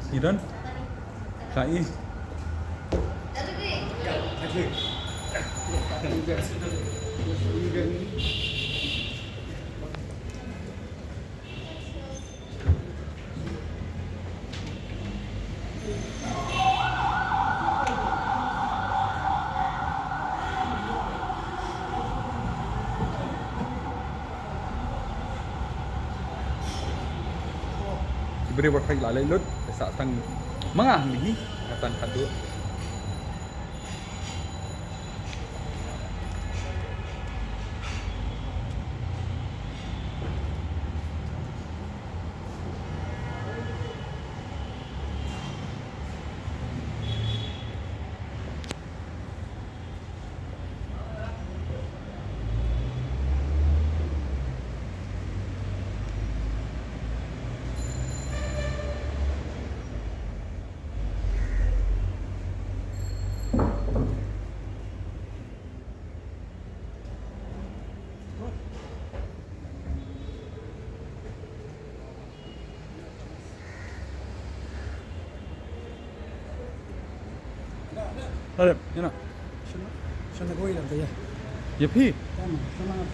Iran? Kai. Beri berkait lalai lut, saat tang mangah ni, katan kadu. Ada, yana. Şuna koyalım da ya. Yapi. Tamam. Tamam.